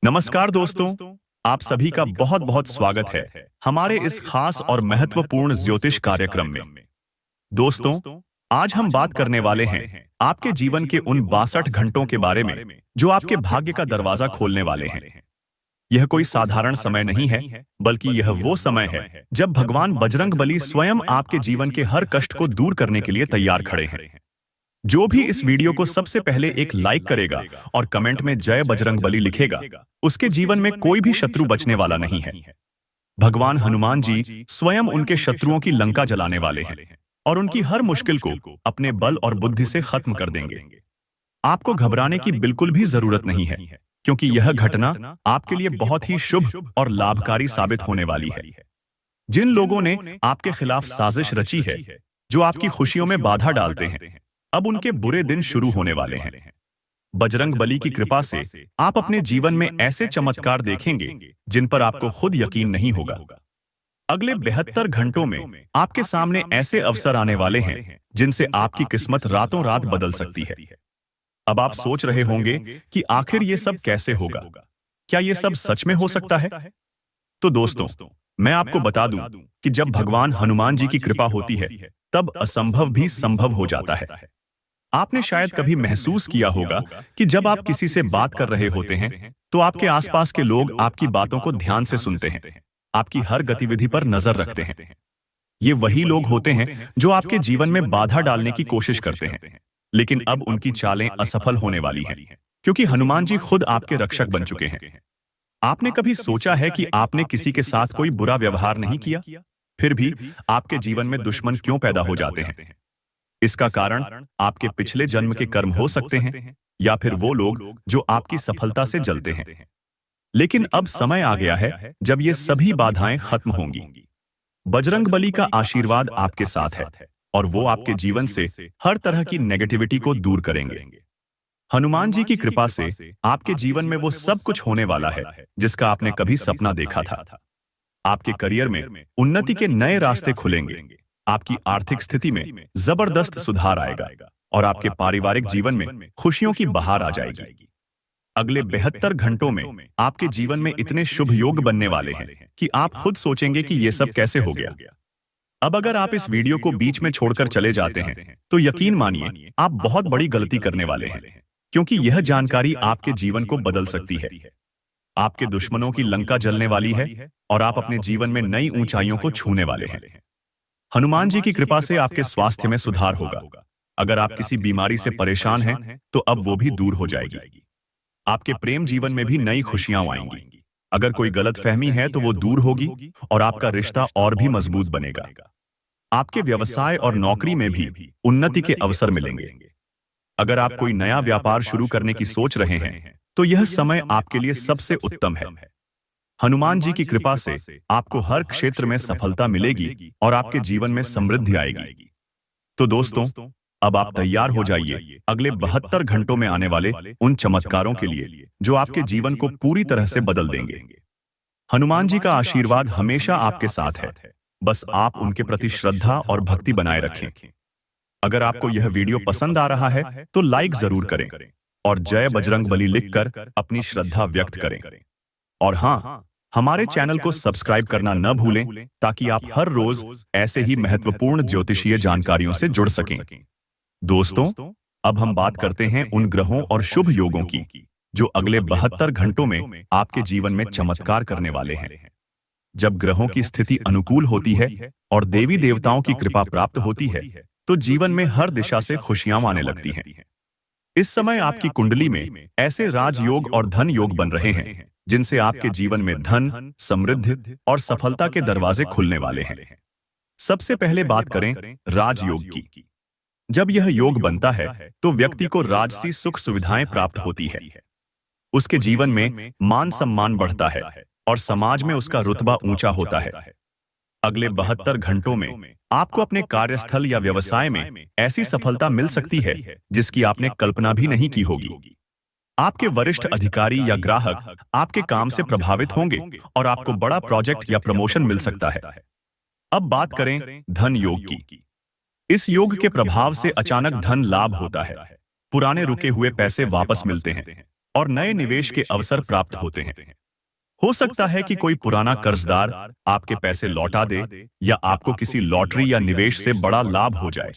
नमस्कार दोस्तों, आप सभी का बहुत बहुत स्वागत है हमारे इस खास और महत्वपूर्ण ज्योतिष कार्यक्रम में। दोस्तों, आज हम बात करने वाले हैं आपके जीवन के उन 62 घंटों के बारे में जो आपके भाग्य का दरवाजा खोलने वाले हैं। यह कोई साधारण समय नहीं है, बल्कि यह वो समय है जब भगवान बजरंगबली स्वयं आपके जीवन के हर कष्ट को दूर करने के लिए तैयार खड़े हैं। जो भी इस वीडियो को सबसे पहले एक लाइक करेगा और कमेंट में जय बजरंगबली लिखेगा, उसके जीवन में कोई भी शत्रु बचने वाला नहीं है। भगवान हनुमान जी स्वयं उनके शत्रुओं की लंका जलाने वाले हैं और उनकी हर मुश्किल को अपने बल और बुद्धि से खत्म कर देंगे। आपको घबराने की बिल्कुल भी जरूरत नहीं है, क्योंकि यह घटना आपके लिए बहुत ही शुभ और लाभकारी साबित होने वाली है। जिन लोगों ने आपके खिलाफ साजिश रची है, जो आपकी खुशियों में बाधा डालते हैं, अब उनके बुरे दिन शुरू होने वाले हैं। बजरंगबली की कृपा से आप अपने जीवन में ऐसे चमत्कार देखेंगे जिन पर आपको खुद यकीन नहीं होगा। अगले 72 घंटों में आपके सामने ऐसे अवसर आने वाले हैं जिनसे आपकी किस्मत रातों रात बदल सकती है। अब आप सोच रहे होंगे कि आखिर ये सब कैसे होगा? क्या ये सब सच में हो सकता है? तो दोस्तों, मैं आपको बता दूं कि जब भगवान हनुमान जी की कृपा होती है, तब असंभव भी संभव हो जाता है। आपने शायद कभी महसूस किया होगा कि जब आप किसी से बात कर रहे होते हैं, तो आपके आसपास के लोग आपकी बातों को ध्यान से सुनते हैं, आपकी हर गतिविधि पर नजर रखते हैं। ये वही लोग होते हैं जो आपके जीवन में बाधा डालने की कोशिश करते हैं, लेकिन अब उनकी चालें असफल होने वाली हैं, क्योंकि हनुमान जी खुद आपके रक्षक बन चुके हैं। आपने कभी सोचा है कि आपने किसी के साथ कोई बुरा व्यवहार नहीं किया, फिर भी आपके जीवन में दुश्मन क्यों पैदा हो जाते हैं? इसका कारण आपके पिछले जन्म के कर्म हो सकते हैं, या फिर वो लोग जो आपकी सफलता से जलते हैं। लेकिन अब समय आ गया है जब ये सभी बाधाएं खत्म होंगी। बजरंगबली का आशीर्वाद आपके साथ है और वो आपके जीवन से हर तरह की नेगेटिविटी को दूर करेंगे। हनुमान जी की कृपा से आपके जीवन में वो सब कुछ होने वाला है जिसका आपने कभी सपना देखा था। आपके करियर में उन्नति के नए रास्ते खुलेंगे, आपकी आर्थिक स्थिति में जबरदस्त सुधार आएगा और आपके पारिवारिक जीवन में खुशियों की बहार आ जाएगी। अगले 72 घंटों में आपके जीवन में इतने शुभ योग बनने वाले हैं कि आप खुद सोचेंगे कि यह सब कैसे हो गया। अब अगर आप इस वीडियो को बीच में छोड़कर चले जाते हैं, तो यकीन मानिए आप बहुत बड़ी गलती करने वाले हैं, क्योंकि यह जानकारी आपके जीवन को बदल सकती है। आपके दुश्मनों की लंका जलने वाली है और आप अपने जीवन में नई ऊंचाइयों को छूने वाले हैं। हनुमान जी की कृपा से आपके स्वास्थ्य में सुधार होगा। अगर आप किसी बीमारी से परेशान हैं, तो अब वो भी दूर हो जाएगी। आपके प्रेम जीवन में भी नई खुशियां आएंगी। अगर कोई गलतफहमी है तो वो दूर होगी और आपका रिश्ता और भी मजबूत बनेगा। आपके व्यवसाय और नौकरी में भी उन्नति के अवसर मिलेंगे। अगर आप कोई नया व्यापार शुरू करने की सोच रहे हैं, तो यह समय आपके लिए सबसे उत्तम है। हनुमान जी की कृपा से आपको हर क्षेत्र में सफलता मिलेगी और आपके जीवन में समृद्धि आएगी। तो दोस्तों, अब आप तैयार हो जाइए अगले 72 घंटों में आने वाले उन चमत्कारों के लिए जो आपके जीवन को पूरी तरह से बदल देंगे। हनुमान जी का आशीर्वाद हमेशा आपके साथ है, बस आप उनके प्रति श्रद्धा और भक्ति बनाए रखें। अगर आपको यह वीडियो पसंद आ रहा है तो लाइक जरूर करें और जय बजरंगबली लिखकर अपनी श्रद्धा व्यक्त करें। और हाँ, हमारे चैनल को सब्सक्राइब करना न भूलें, ताकि आप हर रोज ऐसे ही महत्वपूर्ण ज्योतिषीय जानकारियों से जुड़ सकें। दोस्तों, अब हम बात करते हैं उन ग्रहों और शुभ योगों की जो अगले 72 घंटों में आपके जीवन में चमत्कार करने वाले हैं। जब ग्रहों की स्थिति अनुकूल होती है और देवी देवताओं की कृपा प्राप्त होती है, तो जीवन में हर दिशा से खुशियां आने लगती हैं। इस समय आपकी कुंडली में ऐसे राजयोग और धन योग बन रहे हैं जिनसे आपके जीवन में धन, समृद्धि और सफलता के दरवाजे खुलने वाले हैं। सबसे पहले बात करें राजयोग की। जब यह योग बनता है तो व्यक्ति को राजसी सुख सुविधाएं प्राप्त होती है। उसके जीवन में मान सम्मान बढ़ता है और समाज में उसका रुतबा ऊंचा होता है। अगले 72 घंटों में आपको अपने कार्यस्थल या व्यवसाय में ऐसी सफलता मिल सकती है जिसकी आपने कल्पना भी नहीं की होगी। आपके वरिष्ठ अधिकारी या ग्राहक आपके काम से प्रभावित होंगे और आपको बड़ा प्रोजेक्ट या प्रमोशन मिल सकता है। अब बात करें धन योग की। इस योग के प्रभाव से अचानक धन लाभ होता है। पुराने रुके हुए पैसे वापस मिलते हैं और नए निवेश के अवसर प्राप्त होते हैं। हो सकता है कि कोई पुराना कर्जदार आपके पैसे लौटा दे या आपको किसी लॉटरी या निवेश से बड़ा लाभ हो जाए।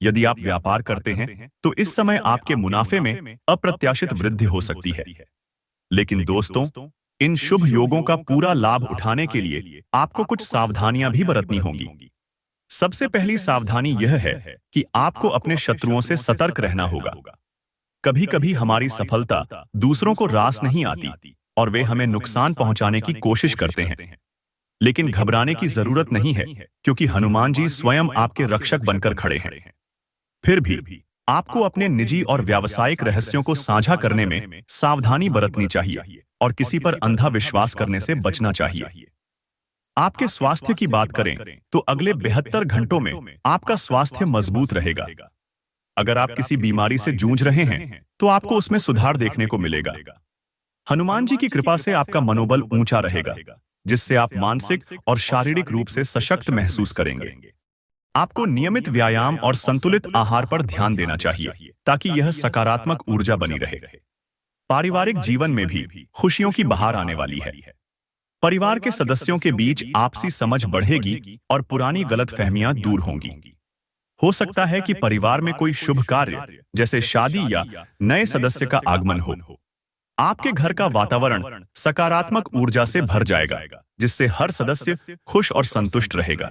यदि आप व्यापार करते हैं तो इस समय आपके मुनाफे में अप्रत्याशित वृद्धि हो सकती है। लेकिन दोस्तों, इन शुभ योगों का पूरा लाभ उठाने के लिए आपको कुछ सावधानियां भी बरतनी होंगी। सबसे पहली सावधानी यह है कि आपको अपने शत्रुओं से सतर्क रहना होगा। कभी कभी हमारी सफलता दूसरों को रास नहीं आती और वे हमें नुकसान पहुंचाने की कोशिश करते हैं। लेकिन घबराने की जरूरत नहीं है, क्योंकि हनुमान जी स्वयं आपके रक्षक बनकर खड़े हैं। फिर भी आपको अपने निजी और व्यावसायिक रहस्यों को साझा करने में सावधानी बरतनी चाहिए और किसी पर अंधा विश्वास करने से बचना चाहिए। आपके स्वास्थ्य की बात करें तो अगले 72 घंटों में आपका स्वास्थ्य मजबूत रहेगा। अगर आप किसी बीमारी से जूझ रहे हैं तो आपको उसमें सुधार देखने को मिलेगा। हनुमान जी की कृपा से आपका मनोबल ऊंचा रहेगा, जिससे आप मानसिक और शारीरिक रूप से सशक्त महसूस करेंगे। आपको नियमित व्यायाम और संतुलित आहार पर ध्यान देना चाहिए ताकि यह सकारात्मक ऊर्जा बनी रहे। पारिवारिक जीवन में भी खुशियों की बहार आने वाली है। परिवार के सदस्यों के बीच आपसी समझ बढ़ेगी और पुरानी गलतफहमियां दूर होंगी। हो सकता है कि परिवार में कोई शुभ कार्य जैसे शादी या नए सदस्य का आगमन हो। आपके घर का वातावरण सकारात्मक ऊर्जा से भर जाएगा, जिससे हर सदस्य खुश और संतुष्ट रहेगा।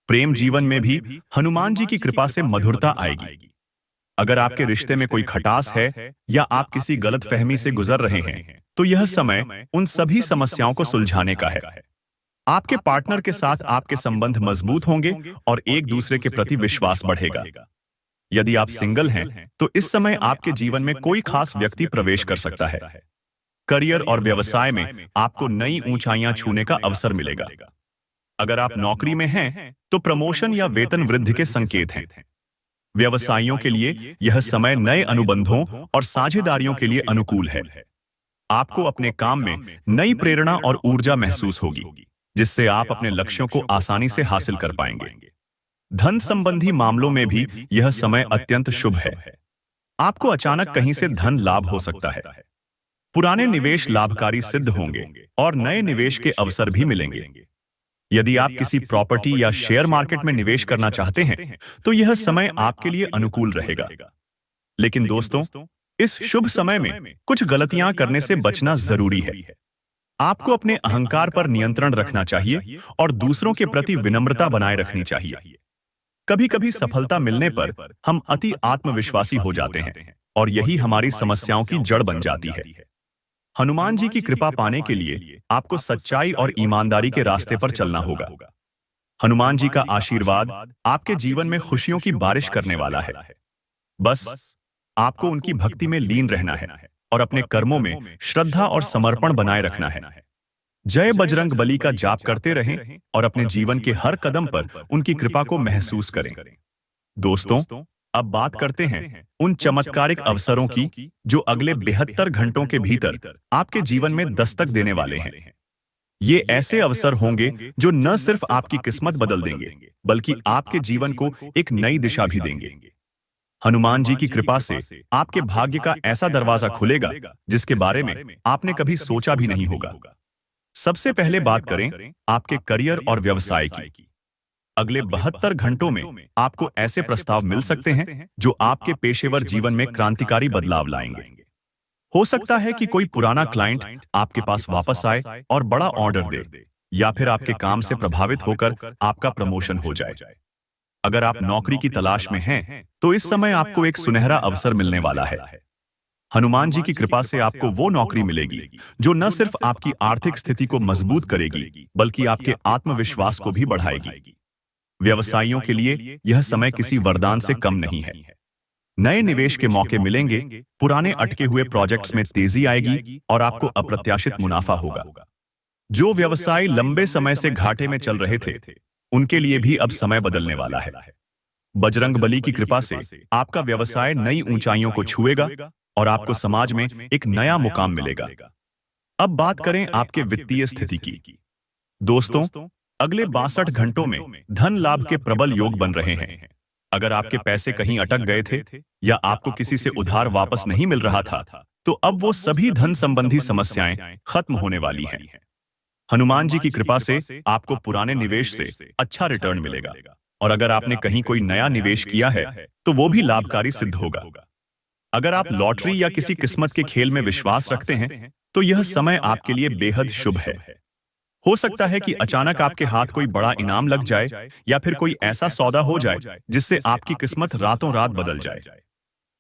प्रेम जीवन में भी हनुमान जी की कृपा से मधुरता आएगी। अगर आपके रिश्ते में कोई खटास है या आप किसी गलतफहमी से गुजर रहे हैं तो यह समय उन सभी समस्याओं को सुलझाने का है। आपके पार्टनर के साथ आपके संबंध मजबूत होंगे और एक दूसरे के प्रति विश्वास बढ़ेगा। यदि आप सिंगल हैं तो इस समय आपके जीवन में कोई खास व्यक्ति प्रवेश कर सकता है। करियर और व्यवसाय में आपको नई ऊंचाइयां छूने का अवसर मिलेगा। अगर आप नौकरी में हैं तो प्रमोशन या वेतन वृद्धि के संकेत हैं। व्यवसायियों के लिए यह समय नए अनुबंधों और साझेदारियों के लिए अनुकूल है। आपको अपने काम में नई प्रेरणा और ऊर्जा महसूस होगी, जिससे आप अपने लक्ष्यों को आसानी से हासिल कर पाएंगे। धन संबंधी मामलों में भी यह समय अत्यंत शुभ है। आपको अचानक कहीं से धन लाभ हो सकता है। पुराने निवेश लाभकारी सिद्ध होंगे और नए निवेश के अवसर भी मिलेंगे। यदि आप किसी प्रॉपर्टी या शेयर मार्केट में निवेश करना चाहते हैं तो यह समय आपके लिए अनुकूल रहेगा। लेकिन दोस्तों, इस शुभ समय में कुछ गलतियां करने से बचना जरूरी है। आपको अपने अहंकार पर नियंत्रण रखना चाहिए और दूसरों के प्रति विनम्रता बनाए रखनी चाहिए। कभी कभी सफलता मिलने पर हम अति आत्मविश्वासी हो जाते हैं और यही हमारी समस्याओं की जड़ बन जाती है। हनुमान जी की कृपा पाने के लिए आपको सच्चाई और ईमानदारी के रास्ते पर चलना होगा। हनुमान जी का आशीर्वाद आपके जीवन में खुशियों की बारिश करने वाला है। बस आपको उनकी भक्ति में लीन रहना है और अपने कर्मों में श्रद्धा और समर्पण बनाए रखना है। जय बजरंग बली का जाप करते रहें और अपने जीवन के हर कदम पर उनकी कृपा को महसूस करें। दोस्तों, अब बात करते हैं उन चमत्कारिक अवसरों की जो अगले 72 घंटों के भीतर आपके जीवन में दस्तक देने वाले हैं। ये ऐसे अवसर होंगे जो न सिर्फ आपकी किस्मत बदल देंगे, बल्कि आपके जीवन को एक नई दिशा भी देंगे। हनुमान जी की कृपा से आपके भाग्य का ऐसा दरवाजा खुलेगा जिसके बारे में आपने कभी सोचा भी नहीं होगा। सबसे पहले बात करें आपके करियर और व्यवसाय की। अगले 72 घंटों में आपको ऐसे प्रस्ताव मिल सकते हैं जो आपके पेशेवर जीवन में क्रांतिकारी बदलाव लाएंगे। हो सकता है कि कोई पुराना क्लाइंट आपके पास वापस आए और बड़ा ऑर्डर दे, या फिर आपके काम से प्रभावित होकर आपका प्रमोशन हो जाए। अगर आप नौकरी की तलाश में हैं, तो इस समय आपको एक सुनहरा अवसर मिलने वाला है। हनुमान जी की कृपा से आपको वो नौकरी मिलेगी जो न सिर्फ आपकी आर्थिक स्थिति को मजबूत करेगी, बल्कि आपके आत्मविश्वास को भी बढ़ाएगी। व्यवसायियों के लिए यह समय किसी वरदान से कम नहीं है। नए निवेश के मौके मिलेंगे, पुराने अटके हुए प्रोजेक्ट्स में तेजी आएगी और आपको अप्रत्याशित मुनाफा होगा। जो व्यवसाय लंबे समय से घाटे में चल रहे थे, उनके लिए भी अब समय बदलने वाला है। बजरंग बली की कृपा से आपका व्यवसाय नई ऊंचाइयों को छुएगा और आपको समाज में एक नया मुकाम मिलेगा। अब बात करें आपके वित्तीय स्थिति की। दोस्तों, अगले 62 घंटों में धन लाभ के प्रबल योग बन रहे हैं। अगर आपके पैसे कहीं अटक गए थे या आपको किसी से उधार वापस नहीं मिल रहा था, तो अब वो सभी धन संबंधी समस्याएं खत्म होने वाली हैं। हनुमान जी की कृपा से आपको पुराने निवेश से अच्छा रिटर्न मिलेगा, और अगर आपने कहीं कोई नया निवेश किया है तो वो भी लाभकारी सिद्ध होगा। अगर आप लॉटरी या किसी किस्मत के खेल में विश्वास रखते हैं तो यह समय आपके लिए बेहद शुभ है। हो सकता है कि अचानक आपके हाथ कोई बड़ा इनाम लग जाए या फिर कोई ऐसा सौदा हो जाए जिससे आपकी किस्मत रातों रात बदल जाए।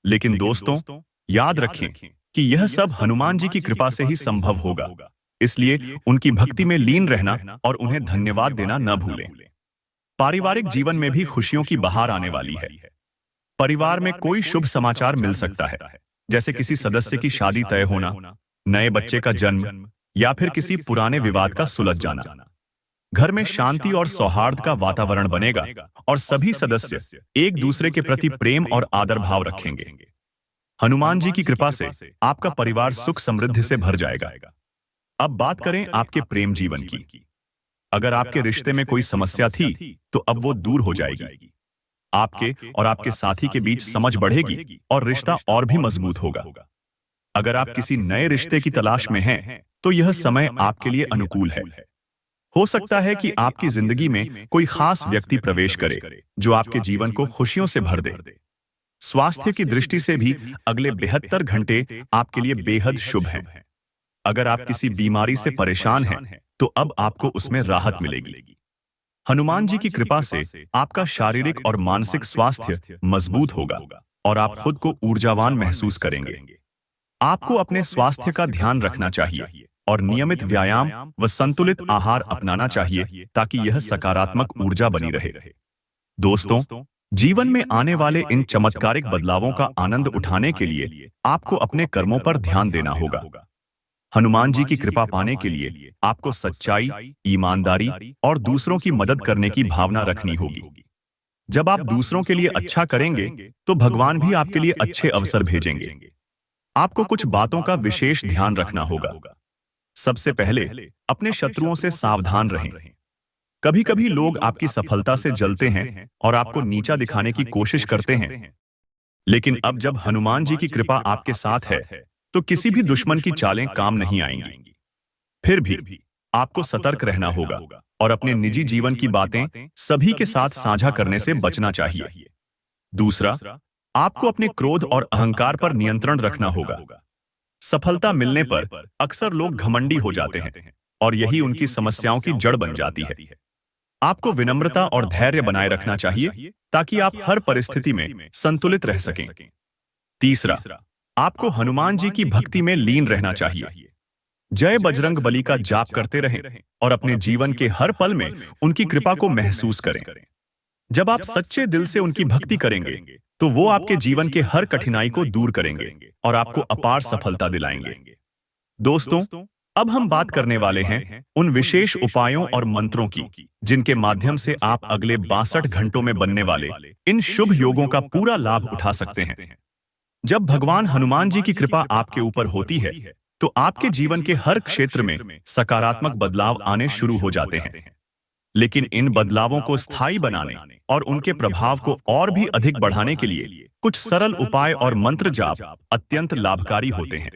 लेकिन दोस्तों, याद रखें कि यह सब हनुमान जी की कृपा से ही संभव होगा। इसलिए उनकी भक्ति में लीन रहना और उन्हें धन्यवाद देना न भूलें। पारिवारिक जीवन में भी खुशियों की बहार आने वाली है। परिवार में कोई शुभ समाचार मिल सकता है, जैसे किसी सदस्य की शादी तय होना, नए बच्चे का जन्म या फिर किसी पुराने विवाद का सुलझ जाना। घर में शांति और सौहार्द का वातावरण बनेगा और सभी सदस्य एक दूसरे के प्रति प्रेम और आदर भाव रखेंगे। हनुमान जी की कृपा से आपका परिवार सुख समृद्धि से भर जाएगा। अब बात करें आपके प्रेम जीवन की। अगर आपके रिश्ते में कोई समस्या थी तो अब वो दूर हो जाएगी। आपके और आपके साथी के बीच समझ बढ़ेगी और रिश्ता और भी मजबूत होगा। अगर आप किसी नए रिश्ते की तलाश में हैं तो यह समय आपके लिए अनुकूल है। हो सकता है कि आपकी जिंदगी में कोई खास व्यक्ति प्रवेश करे जो आपके जीवन को खुशियों से भर दे। स्वास्थ्य की दृष्टि से भी अगले 72 घंटे आपके लिए बेहद शुभ हैं। अगर आप किसी बीमारी से परेशान हैं तो अब आपको उसमें राहत मिलेगी। हनुमान जी की कृपा से आपका शारीरिक और मानसिक स्वास्थ्य मजबूत होगा और आप खुद को ऊर्जावान महसूस करेंगे। आपको अपने स्वास्थ्य का ध्यान रखना चाहिए और नियमित व्यायाम व संतुलित आहार अपनाना चाहिए ताकि यह सकारात्मक ऊर्जा बनी रहे। दोस्तों, जीवन में आने वाले इन चमत्कारिक बदलावों का आनंद उठाने के लिए आपको अपने कर्मों पर ध्यान देना होगा। हनुमान जी की कृपा पाने के लिए आपको सच्चाई, ईमानदारी और दूसरों की मदद करने की भावना रखनी होगी। जब आप दूसरों के लिए अच्छा करेंगे तो भगवान भी आपके लिए अच्छे अवसर भेजेंगे। आपको कुछ बातों का विशेष ध्यान रखना होगा। सबसे पहले अपने शत्रुओं से सावधान रहें। कभी कभी लोग आपकी सफलता से जलते हैं और आपको नीचा दिखाने की कोशिश करते हैं, लेकिन अब जब हनुमान जी की कृपा आपके साथ है तो किसी भी दुश्मन की चालें काम नहीं आएंगी। फिर भी आपको सतर्क रहना होगा और अपने निजी जीवन की बातें सभी के साथ साझा करने से बचना चाहिए। दूसरा, आपको अपने क्रोध और अहंकार पर नियंत्रण रखना होगा। सफलता मिलने पर अक्सर लोग घमंडी हो जाते हैं और यही उनकी समस्याओं की जड़ बन जाती है। आपको विनम्रता और धैर्य बनाए रखना चाहिए ताकि आप हर परिस्थिति में संतुलित रह सकें। तीसरा, आपको हनुमान जी की भक्ति में लीन रहना चाहिए। जय बजरंग बली का जाप करते रहें और अपने जीवन के हर पल में उनकी कृपा को महसूस करें। जब आप सच्चे दिल से उनकी भक्ति करेंगे तो वो आपके जीवन के हर कठिनाई को दूर करेंगे और आपको अपार सफलता दिलाएंगे। दोस्तों, अब हम बात करने वाले हैं उन विशेष उपायों और मंत्रों की जिनके माध्यम से आप अगले 62 घंटों में बनने वाले इन शुभ योगों का पूरा लाभ उठा सकते हैं। जब भगवान हनुमान जी की कृपा आपके ऊपर होती है तो आपके जीवन के हर क्षेत्र में सकारात्मक बदलाव आने शुरू हो जाते हैं। लेकिन इन बदलावों को स्थायी बनाने और उनके प्रभाव को और भी अधिक बढ़ाने के लिए कुछ सरल उपाय और मंत्र जाप अत्यंत लाभकारी होते हैं।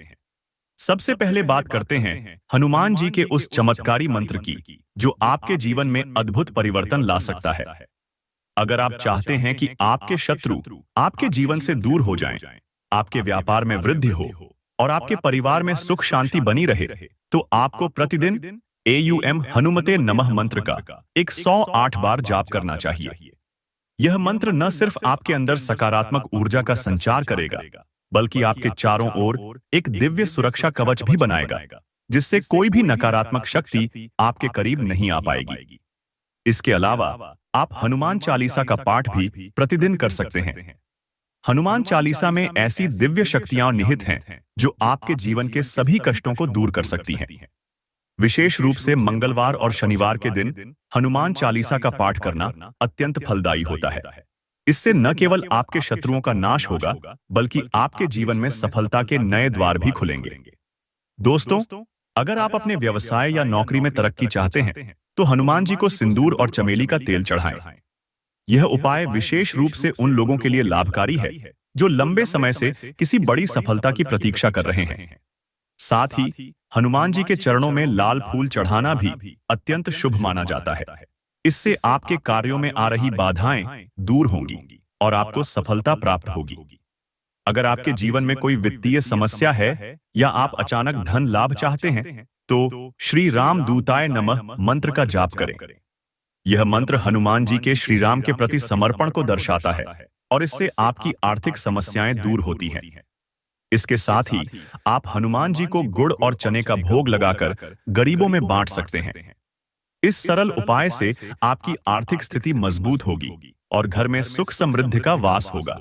सबसे पहले बात करते हैं हनुमान जी के उस चमत्कारी मंत्र की जो आपके जीवन में अद्भुत परिवर्तन ला सकता है। अगर आप चाहते हैं कि आपके शत्रु आपके जीवन से दूर हो जाएं, आपके व्यापार में वृद्धि हो और आपके परिवार में सुख शांति बनी रहे, तो आपको प्रतिदिन AUM हनुमते नमः मंत्र का 108 बार जाप करना चाहिए। यह मंत्र न सिर्फ आपके अंदर सकारात्मक ऊर्जा का संचार करेगा, बल्कि आपके चारों ओर एक दिव्य सुरक्षा कवच भी बनाएगा, जिससे कोई भी नकारात्मक शक्ति आपके करीब नहीं आ पाएगी। इसके अलावा आप हनुमान चालीसा का पाठ भी प्रतिदिन कर सकते हैं। हनुमान चालीसा में ऐसी दिव्य शक्तियां निहित हैं जो आपके जीवन के सभी कष्टों को दूर कर सकती हैं। विशेष रूप से मंगलवार और शनिवार के दिन हनुमान चालीसा का पाठ करना अत्यंत फलदायी होता है। इससे न केवल आपके शत्रुओं का नाश होगा, बल्कि आपके जीवन में सफलता के नए द्वार भी खुलेंगे। दोस्तों, अगर आप अपने व्यवसाय या नौकरी में तरक्की चाहते हैं तो हनुमान जी को सिंदूर और चमेली का तेल चढ़ाएं। यह उपाय विशेष रूप से उन लोगों के लिए लाभकारी है जो लंबे समय से किसी बड़ी सफलता की प्रतीक्षा कर रहे हैं। साथ ही हनुमान जी के चरणों में लाल फूल चढ़ाना भी अत्यंत शुभ माना जाता है। इससे आपके कार्यों में आ रही बाधाएं दूर होंगी और आपको सफलता प्राप्त होगी। अगर आपके जीवन में कोई वित्तीय समस्या है या आप अचानक धन लाभ चाहते हैं, तो श्री राम दूताय नमः मंत्र का जाप करें। यह मंत्र हनुमान जी के श्री राम के प्रति समर्पण को दर्शाता है और इससे आपकी आर्थिक समस्याएं दूर होती हैं। इसके साथ ही आप हनुमान जी को गुड़ और चने का भोग लगाकर गरीबों में बांट सकते हैं। इस सरल उपाय से आपकी आर्थिक स्थिति मजबूत होगी और घर में सुख समृद्धि का वास होगा।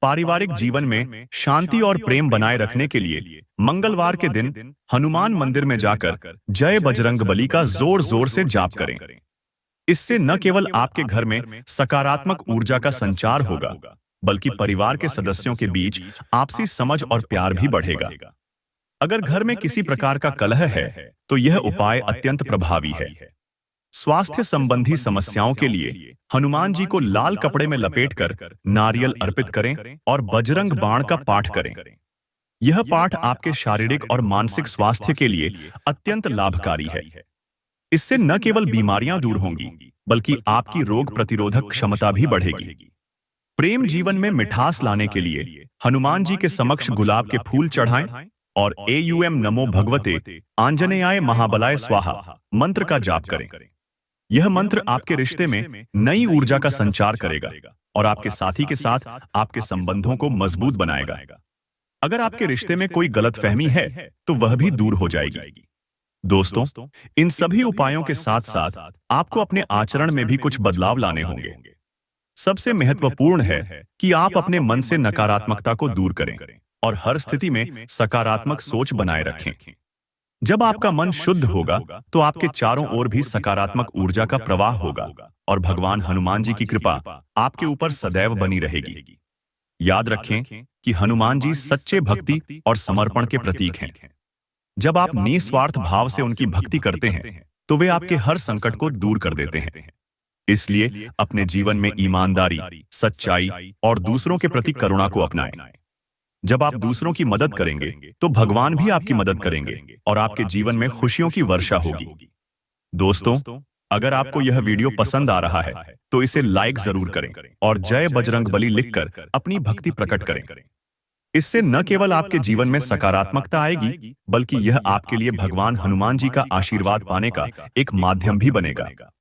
पारिवारिक जीवन में शांति और प्रेम बनाए रखने के लिए मंगलवार के दिन हनुमान मंदिर में जाकर जय बजरंगबली का जोर जोर से जाप करें। इससे न केवल आपके घर में सकारात्मक ऊर्जा का संचार होगा, बल्कि परिवार के सदस्यों के बीच आपसी समझ और प्यार भी बढ़ेगा। अगर घर में किसी प्रकार का कलह है, तो यह उपाय अत्यंत प्रभावी है। स्वास्थ्य संबंधी समस्याओं के लिए हनुमान जी को लाल कपड़े में लपेटकर नारियल अर्पित करें और बजरंग बाण का पाठ करें। यह पाठ आपके शारीरिक और मानसिक स्वास्थ्य के लिए अत्यंत लाभकारी है। इससे न केवल बीमारियां दूर होंगी, बल्कि आपकी रोग प्रतिरोधक क्षमता भी बढ़ेगी। प्रेम जीवन में मिठास लाने के लिए हनुमान जी के समक्ष गुलाब के फूल चढ़ाएं और एयूएम नमो भगवते आंजनेयाय महाबलाय स्वाहा मंत्र का जाप करें। यह मंत्र आपके रिश्ते में नई ऊर्जा का संचार करेगा और आपके साथी के साथ आपके संबंधों को मजबूत बनाएगा। अगर आपके रिश्ते में कोई गलतफहमी है, तो वह भी दूर हो जाएगी। दोस्तों, इन सभी उपायों के साथ साथ आपको अपने आचरण में भी कुछ बदलाव लाने होंगे। सबसे महत्वपूर्ण है कि आप अपने मन से नकारात्मकता को दूर करें और हर स्थिति में सकारात्मक सोच बनाए रखें। जब आपका मन शुद्ध होगा, तो आपके चारों ओर भी सकारात्मक ऊर्जा का प्रवाह होगा और भगवान हनुमान जी की कृपा आपके ऊपर सदैव बनी रहेगी। याद रखें कि हनुमान जी सच्चे भक्ति और समर्पण के प्रतीक हैं। जब आप निस्वार्थ भाव से उनकी भक्ति करते हैं, तो वे आपके हर संकट को दूर कर देते हैं। इसलिए अपने जीवन में ईमानदारी, सच्चाई और दूसरों के प्रति करुणा को अपनाएं। जब आप दूसरों की मदद करेंगे, तो भगवान भी आपकी मदद करेंगे और आपके जीवन में खुशियों की वर्षा होगी। दोस्तों, अगर आपको यह वीडियो पसंद आ रहा है, तो इसे लाइक जरूर करें और जय बजरंगबली लिखकर अपनी भक्ति प्रकट करें। इससे न केवल आपके जीवन में सकारात्मकता आएगी, बल्कि यह आपके लिए भगवान हनुमान जी का आशीर्वाद पाने का एक माध्यम भी बनेगा।